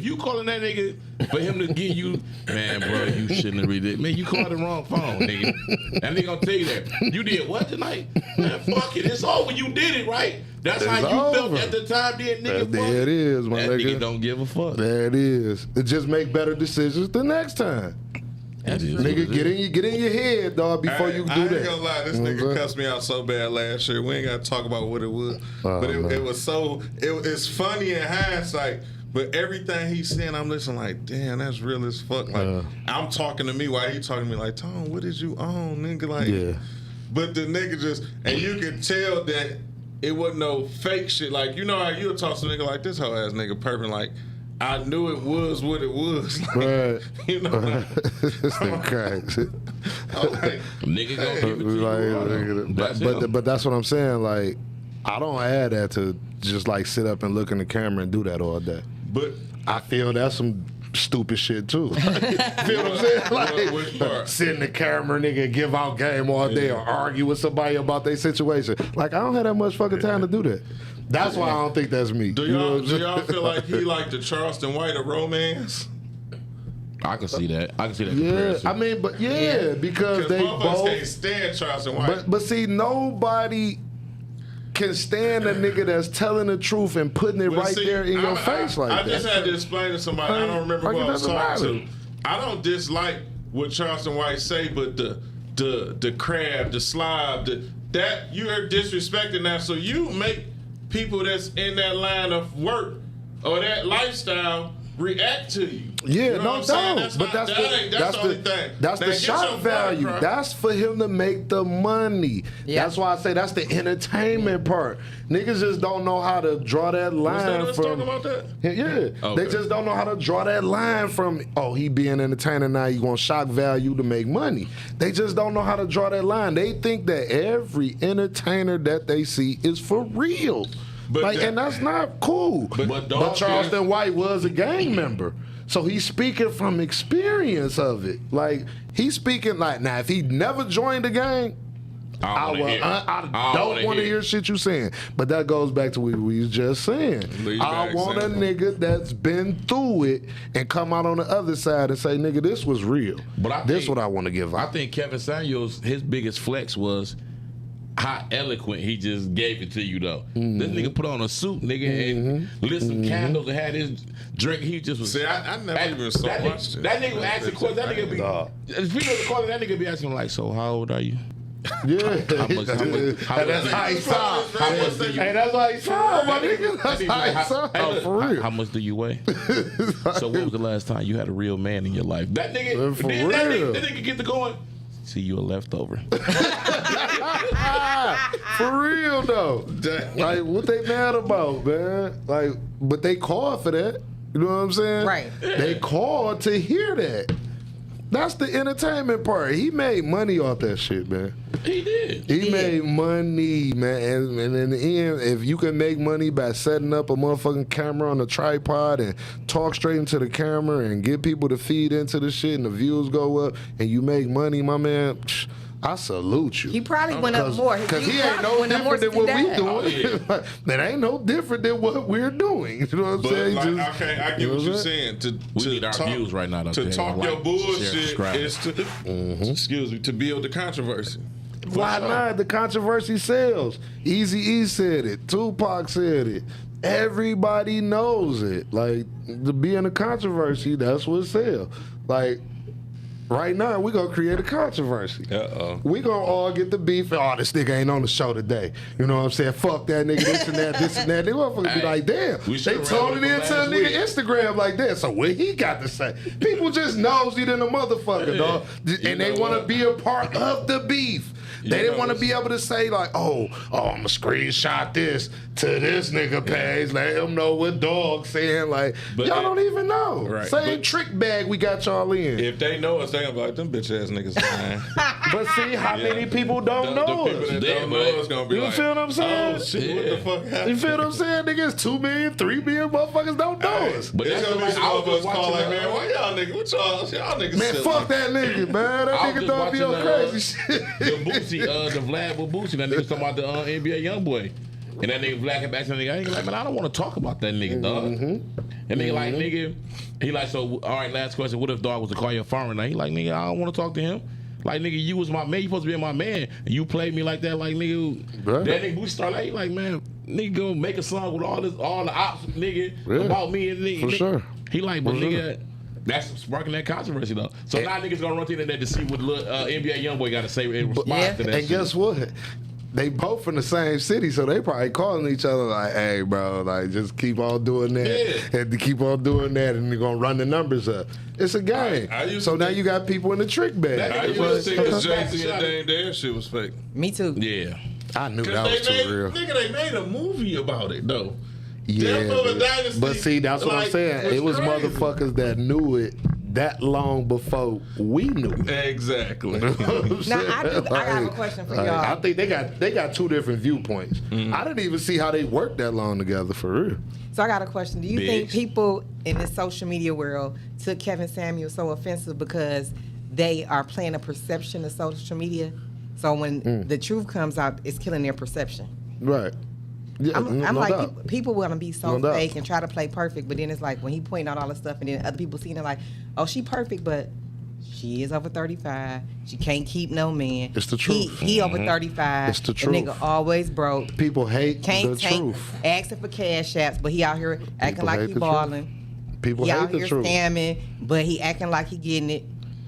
you calling that nigga for him to give you, man, bro, you shouldn't have read it. Man, you called the wrong phone, nigga. That nigga gonna tell you that. You did what tonight? Man, fuck it. It's over. You did it, right? That's how you felt at the time, then, nigga. There it is, my that nigga. Nigga don't give a fuck. There it is. It just make better decisions the next time. Nigga, get in your head, dog, before you do that. I ain't gonna lie, this nigga cussed me out so bad last year. We ain't gotta talk about what it was. But it was so, it's funny in hindsight, but everything he's saying, I'm listening like, damn, that's real as fuck. Like, I'm talking to me while he talking to me like, Tone, what did you own, nigga? Like, but the nigga just, and you can tell that it wasn't no fake shit. Like, you know how you'll talk to a nigga like this whole ass nigga perfect, like, I knew it was what it was. Like, right. You know, like, this nigga crazy. Like, nigga gonna give it to you. But that's what I'm saying. Like, I don't add that to just like sit up and look in the camera and do that all day. But I feel that's some stupid shit too. Feel what I'm saying? Like, sit in the camera, nigga, give out game all day or argue with somebody about their situation. Like, I don't have that much fucking time to do that. That's why I don't think that's me. Do y'all feel like he like the Charleston White of romance? I can see that. I can see that. Yeah, comparison. I mean, but because they both can't stand Charleston White. But see, nobody can stand a nigga that's telling the truth and putting it there in your face like that. I just had to explain to somebody. I don't remember who I was talking to. I don't dislike what Charleston White say, but the crab, the slob, that you are disrespecting that. So you make people that's in that line of work or that lifestyle react to you. Yeah, you know no doubt. But that's the only thing. That's the shock value. That's for him to make the money. Yeah. That's why I say that's the entertainment part. Niggas just don't know how to draw that line from. About that? Yeah, okay. They just don't know how to draw that line from. Oh, he being entertainer now. You want shock value to make money. They just don't know how to draw that line. They think that every entertainer that they see is for real. And that's not cool. But Charleston White was a gang member. So he's speaking from experience of it. Like, he's speaking like, now, if he never joined the gang, I don't want to hear shit you saying. But that goes back to what we was just saying. I want a nigga that's been through it and come out on the other side and say, nigga, this was real. But this is what I want to give up. I think Kevin Samuels, his biggest flex was how eloquent he just gave it to you, though. Mm-hmm. This nigga put on a suit, nigga, and lit some candles and had his drink. He just was. See, I never even saw much. That nigga would ask a question. That nigga be. If people were calling, that nigga be asking like, "So how old are you?" Yeah, that's how he sound. Hey, that's how he sound, my nigga. That's how he sound. For real. How much do you weigh? So when was the last time you had a real man in your life? That nigga. For real. That nigga get to going. See, you a leftover. For real though. Like, what they mad about, man? Like, but they called for that. You know what I'm saying? Right. They called to hear that. That's the entertainment part. He made money off that shit, man. He did. He made money, man. And in the end, if you can make money by setting up a motherfucking camera on a tripod and talk straight into the camera and get people to feed into the shit and the views go up and you make money, my man, I salute you. He probably went up more. Because he ain't no different than what we doing. That ain't no different than what we're doing. You know what I'm saying? Like, Just, okay, I get what you're saying. We need our views right now. To talk your bullshit is to, excuse me, to build the controversy. Why not? The controversy sells. Eazy-E said it. Tupac said it. Everybody knows it. Like, to be in a controversy, that's what sells. Like, right now, we gonna create a controversy. We gonna all get the beef. Oh, this nigga ain't on the show today. You know what I'm saying? Fuck that nigga, this and that, this and that. They motherfuckers be like, damn. They told it into a nigga Instagram like that. So what he got to say? People just nosy than a motherfucker, dog. And they want to be a part of the beef. They didn't want to be able to say like, oh, I'm gonna screenshot this to this nigga page, let him know what dog saying. Like, y'all don't even know. Right. Same trick bag we got y'all in. If they know us, they gonna be like, them bitch ass niggas lying. But see how many people don't know the people us. that don't know us gonna be You like, feel what I'm saying? oh shit, what the fuck happened? You feel what I'm saying? Niggas 2 million, 3 million motherfuckers don't know us. But It's that's gonna be like, some I was of us just call like, watching man, why y'all niggas, what y'all niggas Man, silly? fuck that nigga, man. That I was nigga just don't be on watching, crazy shit. the Boosie, the Vlad with Boosie. That nigga talking about the NBA YoungBoy. And that nigga Vlad came back to the nigga. I ain't like, man, I don't want to talk about that nigga, dog. And nigga like, nigga, he like, so, all right, last question. What if dog was to call you a foreigner? He like, nigga, I don't want to talk to him. Like, nigga, you was my man. You supposed to be my man. And you played me like that, like, nigga. Right. That nigga Boosie start like, he like, man, nigga go make a song with all the ops, nigga, about me and nigga. For sure. He like, but nigga, that's sparking that controversy though. So now niggas gonna run to the internet to see what NBA YoungBoy got to say in response to that. And shit. guess what? They both from the same city, so they probably calling each other like, hey, bro, like, just keep on doing that. And to keep on doing that, and they're going to run the numbers up. It's a game. So now you got people in the trick bag. I used to think this Jay-Z and Dame Dash shit was fake. Me too. Yeah. I knew that was too real. Nigga, they made a movie about it, though. Yeah, Death of a Dynasty, but see, that's what I'm saying. It was crazy. motherfuckers that knew it that long before we knew it. Exactly. Now I got a question for y'all. I think they got two different viewpoints. I didn't even see how they worked that long together for real. So I got a question. Do you think people in the social media world took Kevin Samuel so offensive because they are playing a perception of social media? So when the truth comes out, it's killing their perception. Right. Yeah, I'm no like, doubt. people want to be so No doubt. fake and try to play perfect, but then it's like when he pointing out all the stuff and then other people seeing it like, oh, she perfect, but she is over 35. She can't keep no man. It's the truth. He over 35. It's the truth. The nigga always broke. People hate Can't the take truth. asking for cash apps, but he out here acting People like hate he the truth. balling. People He hate out the here truth. scamming, but he acting like he getting it.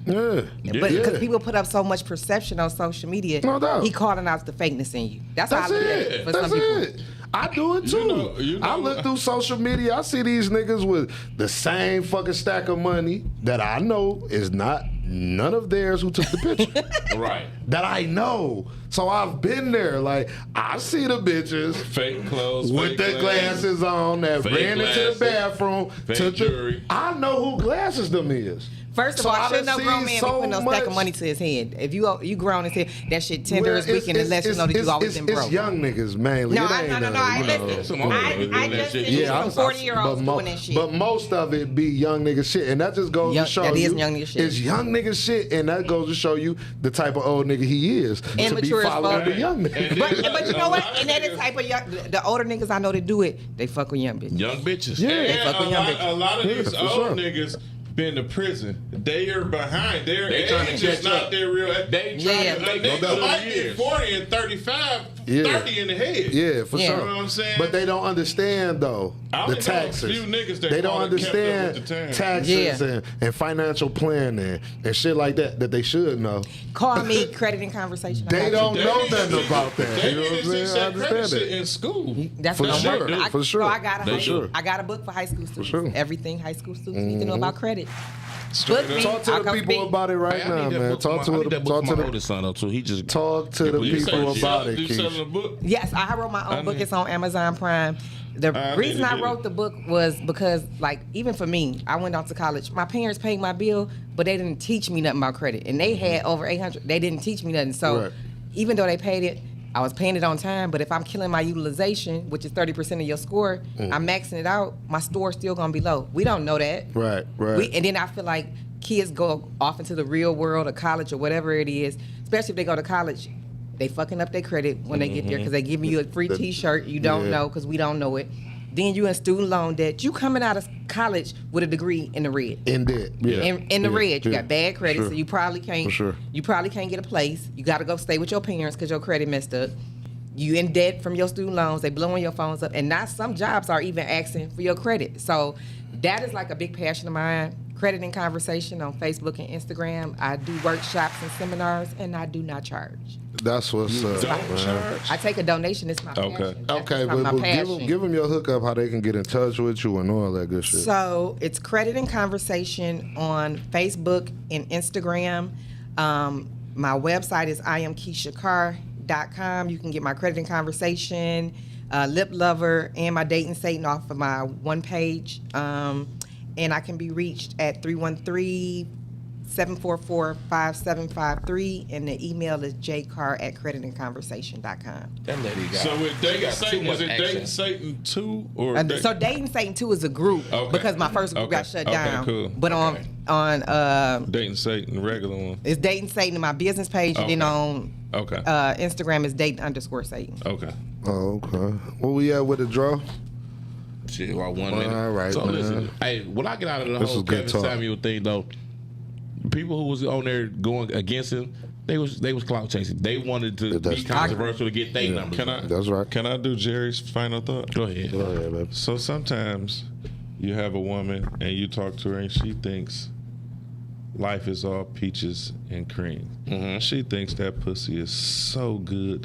Yeah. But because Yeah. people put up so much perception on social media, No doubt. he calling out the fakeness in you. That's how That's I look at it. it for That's some people. it. I do it too. You know- I look through social media. I see these niggas with the same fucking stack of money that I know is not none of theirs who took the picture. Right. That I know. So I've been there. Like, I see the bitches Fake clothes, with fake the glasses on that Fake ran into glasses. the bathroom. Fake took the, jewelry. I know who glasses them is. First of So all, I shouldn't done no grown seen man be so putting no stack of much- money to his head? If you grown and said that shit tender Well, as weekend, it lets you know that you always been broke. It's young niggas mainly. No, It I ain't, I you know. listen. Some old niggas doing I that just shit. seen Yeah, some 40-year-olds but doing that shit. But most of it be young nigga shit, and that just goes Young- to show that is you young nigga shit. it's young nigga shit, and that goes to show you the type of old nigga he is to be Immature as following fuck. the young nigga. But you know what? And that is type of young. The older niggas I know that do it, they fuck with young bitches. Young bitches. Yeah. They fuck with young bitches. A lot of these for old sure. niggas been to prison. They are behind. Their They trying to age is catch not up. their real. They Yeah. trying to Like, make they up might for be years. 40 and 35, Yeah. 30 in the head. Yeah, for Yeah. sure. You know what I'm saying? But they don't understand though I the only know a taxes. few niggas that They don't call it kept up understand with the times. taxes Yeah. and financial planning and shit like that they should know. Call me credit and conversation. I They got don't you. They know need to nothing see- about that. They You know need what to see I'm saying? I that credit understand shit that. in school. That's For what I'm sure. working. For sure. So I got They should. I got a book for high school students. sure. Everything high school students need to know about credit. Straight Book me. Talk to I'll the come people speak. about it right Hey, I now, need that man. book Talk for my- I need to that book the for my oldest son though too. He just talk to the You people selling- about it, You selling a Keith. book? Yes, I wrote my own book. need- It's on Amazon Prime. The I need reason to I get wrote it. the book was because, like, even for me, I went off to college. My parents paid my bill, but they didn't teach me nothing about credit. And they had over 800. They didn't teach me nothing. So Right. even though they paid it, I was paying it on time, but if I'm killing my utilization, which is 30% of your score, I'm maxing it out, my score's still gonna be low. We don't know that. Right. And then I feel like kids go off into the real world or college or whatever it is, especially if they go to college, they fucking up their credit when they get there because they giving you a free T-shirt you don't know because we don't know it. Then you in student loan debt. You coming out of college with a degree in the red. In debt. Yeah. In the red, you Yeah. got bad credit, Sure. so you probably can't. For sure. You probably can't get a place. You got to go stay with your parents because your credit messed up. You in debt from your student loans. They blowing your phones up, and now some jobs are even asking for your credit. So that is like a big passion of mine. Credit and Conversation on Facebook and Instagram. I do workshops and seminars, and I do not charge. That's what's up. Don't man. charge. I take a donation. It's my passion. That's Okay, my but passion. give them your hookup, how they can get in touch with you and all that good shit. So it's Credit and Conversation on Facebook and Instagram. My website is IamKeishaCarr.com. You can get my Credit and Conversation, Lip Lover, and my Dating Satan off of my one page. And I can be reached at 313-744-5753, and the email is jcarr@creditandconversation.com. That lady got. So with they Dating got too Satan, much is it accent. Dating Satan 2 or So Dating Satan 2 is a group Okay. because my first group Okay. got shut Okay, down. cool. But on Dating Satan, regular one? it's Dating Satan in my business page, and then on Okay. Instagram is Dating_Satan. Okay. Oh, okay. Where we at with the draw? Shit, about 1 minute. All right, So man. listen, hey, when I get out of the This whole was good Kevin talk. Samuel thing, though, the people who was on there going against him, they was clout chasing. They wanted to That's be true. controversial to get their numbers. Can I? That's right. Can I do Jerry's final thought? Go ahead. Go ahead, baby. So sometimes you have a woman and you talk to her and she thinks life is all peaches and cream. She thinks that pussy is so good